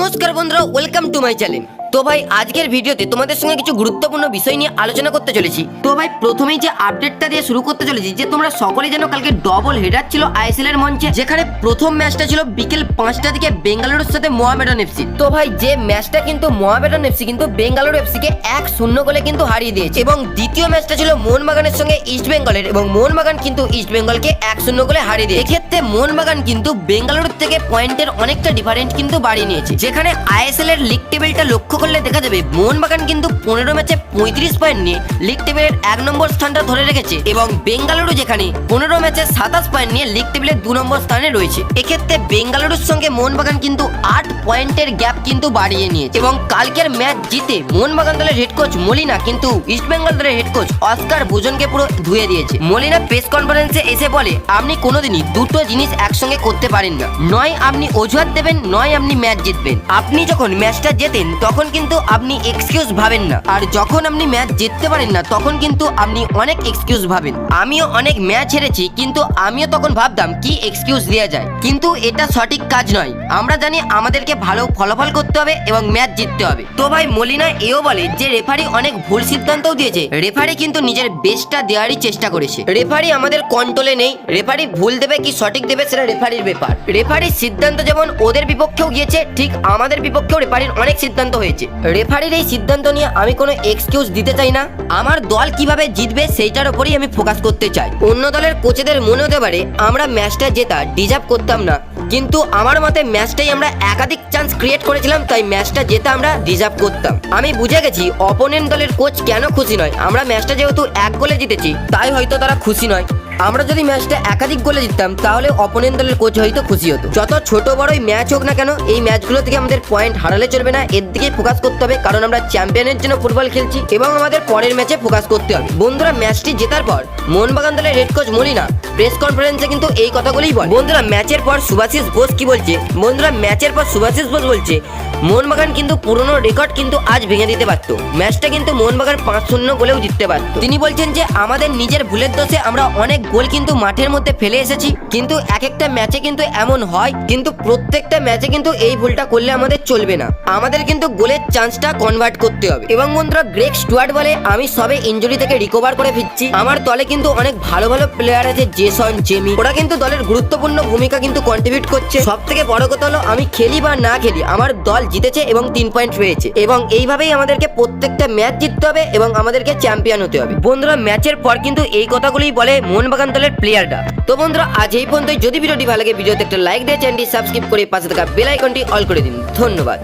নমস্কার বন্ধুরা, welcome to my channel. তো ভাই আজকের ভিডিওতে তোমাদের সঙ্গে কিছু গুরুত্বপূর্ণ বিষয় নিয়ে আলোচনা করতে চলেছি। তো ভাই প্রথমেই যে আপডেটটা দিয়ে শুরু করতে চলেছি, যে তোমরা সকলে জানো কালকে ডবল হেডার ছিল আইএসএল এর মঞ্চে, যেখানে প্রথম ম্যাচটা ছিল বিকেল 5টা দিকে বেঙ্গালুরুর সাথে মোহামেডান এফসি। তো ভাই যে ম্যাচটা কিন্তু মোহামেডান এফসি কিন্তু বেঙ্গালুরু এফসিকে 1-0 গোলে কিন্তু হারিয়ে দিয়েছে, এবং দ্বিতীয় ম্যাচটা ছিল মোহনবাগানের সঙ্গে ইস্ট বেঙ্গলের, এবং মোহনবাগান কিন্তু ইস্ট বেঙ্গলকে 1-0 গোলে হারিয়ে দিয়েছে। এক্ষেত্রে মোহনবাগান কিন্তু বেঙ্গালুরুর থেকে পয়েন্টের অনেকটা ডিফারেন্ট কিন্তু বাড়িয়ে নিয়েছে, যেখানে আইএসএল এর লিগ টেবিলটা লক্ষ্য করলে দেখা যাবে মোহনবাগান কিন্তু 15 ম্যাচে 35 পয়েন্ট নিয়ে লিগ টেবিলের 1 নম্বর স্থানটা ধরে রেখেছে, এবং বেঙ্গালুরু যেখানে 15 ম্যাচে 27 পয়েন্ট নিয়ে লিগ টেবিলের 2 নম্বর স্থানে রয়েছে। এক্ষেত্রে বেঙ্গালুরুর সঙ্গে মোহনবাগান কিন্তু 8 পয়েন্টের গ্যাপ কিন্তু বাড়িয়ে নিয়েছে, এবং কালকের ম্যাচ জিতে মোহনবাগান দলের হেড কোচ মলিনা কিন্তু ইস্ট বেঙ্গল দলের হেড কোচ অস্কার বুজনকে পুরো ধুয়ে দিয়েছে। মলিনা প্রেস কনফারেন্সে এসে বলে, আপনি কোনোদিনই দুটো জিনিস একসঙ্গে করতে পারেন না, নয় আপনি অজুহাত দেবেন, নয় আপনি ম্যাচ জিতবেন। আপনি যখন ম্যাচটা জেতেন তখন কিন্তু আপনি এক্সকিউজ ভাবেন না, আর যখন আপনি ম্যাচ জিততে পারেন না তখন কিন্তু আপনি অনেক এক্সকিউজ ভাবেন। আমিও অনেক ম্যাচ হেরেছি, কিন্তু আমিও তখন ভাবতাম কি এক্সকিউজ দেওয়া যায়, কিন্তু এটা সঠিক কাজ নয়। আমরা জানি আমাদেরকে ভালো ফলাফল করতে হবে এবং ম্যাচ জিততে হবে। তো ভাই মলিনা এও বলে যে রেফারি অনেক ভুল সিদ্ধান্তও দিয়েছে, রেফারি কিন্তু নিজের বেস্টটা দেওয়ারই চেষ্টা করেছে। রেফারি আমাদের কন্ট্রোলে নেই, রেফারি ভুল দেবে কি সঠিক দেবে সেটা রেফারির ব্যাপার। রেফারির সিদ্ধান্ত যেমন ওদের বিপক্ষেও গিয়েছে, ঠিক আমাদের বিপক্ষেও রেফারির অনেক সিদ্ধান্ত হয়েছে। রেফারির এই সিদ্ধান্ত নিয়ে আমি কোনো এক্সকিউজ দিতে চাই না, আমার দল কিভাবে জিতবে সেইটার উপরেই আমি ফোকাস করতে চাই। অন্য দলের কোচেদের মনে হতে পারে আমরা ম্যাচটা জেতা ডিজার্ভ করতাম না, কিন্তু আমার মতে ম্যাচটাই আমরা একাধিক চান্স ক্রিয়েট করেছিলাম, তাই ম্যাচটা জেতা আমরা ডিজার্ভ করতাম। আমি বুঝে গেছি অপোনেন্ট দলের কোচ কেন খুশি নয়, আমরা ম্যাচটা যেহেতু 1 গোলে জিতেছি তাই হয়তো তারা খুশি নয়। আমরা যদি ম্যাচটা একাধিক গোলে জিততাম তাহলে অপোনেন্ট দলের কোচ হয়তো খুশি হতো। যত ছোট বড়ই ম্যাচ হোক না কেন, এই ম্যাচগুলো থেকে আমাদের পয়েন্ট হারালে চলবে না, এর দিকে ফোকাস করতে হবে, কারণ আমরা চ্যাম্পিয়নের জন্য ফুটবল খেলছি এবং আমাদের পরের ম্যাচে ফোকাস করতে হবে। বন্ধুরা ম্যাচটি জেতার পর মোহনবাগান দলের হেড কোচ মলিনা প্রেস কনফারেন্সে কিন্তু এই কথাগুলোই বলে। বন্ধুরা ম্যাচের পর সুভাশিস বোস কি বলছে, বন্ধুরা ম্যাচের পর সুভাশিস বোস বলছে মোহনবাগান কিন্তু পুরনো রেকর্ড কিন্তু আজ ভেঙে দিতে পারত, ম্যাচটা কিন্তু মোহনবাগান 5-0 গোলেও জিততে পারত। তিনি বলছেন যে আমাদের নিজের ভুলের দোষে আমরা অনেক গোল কিন্তু মাঠের মধ্যে ফেলে এসেছি, কিন্তু এক একটা ম্যাচে কিন্তু এমন হয়, কিন্তু প্রত্যেকটা ম্যাচে কিন্তু এই ভুলটা করলে আমাদের চলবে না, আমাদের কিন্তু গোলের চান্সটা কনভার্ট করতে হবে। এবং বন্ধুরা গ্রেগ স্টুয়ার্ট বলে, আমি সবে ইনজুরি থেকে রিকভার করে ফিরছি, আমার দলে কিন্তু অনেক ভালো ভালো প্লেয়ার আছে, জেসন জেমি, ওরা কিন্তু দলের গুরুত্বপূর্ণ ভূমিকা কিন্তু কন্ট্রিবিউট করছে। সব থেকে বড় কথা হলো আমি খেলি বা না খেলি আমার দল জিতেছে এবং 3 পয়েন্ট পেয়েছে, এবং এইভাবেই আমাদেরকে প্রত্যেকটা ম্যাচ জিততে হবে এবং আমাদেরকে চ্যাম্পিয়ন হতে হবে। বন্ধুরা ম্যাচের পর কিন্তু এই কথাগুলোই বলে মোহনবাগান দলের প্লেয়াররা। তো বন্ধুরা আজ এই পর্যন্ত, যদি ভিডিওটি ভালো লাগে ভিডিওতে একটা লাইক দিয়ে চ্যানেলটি সাবস্ক্রাইব করে পাশে থাকা বেল আইকনটি অল করে দিন। ধন্যবাদ।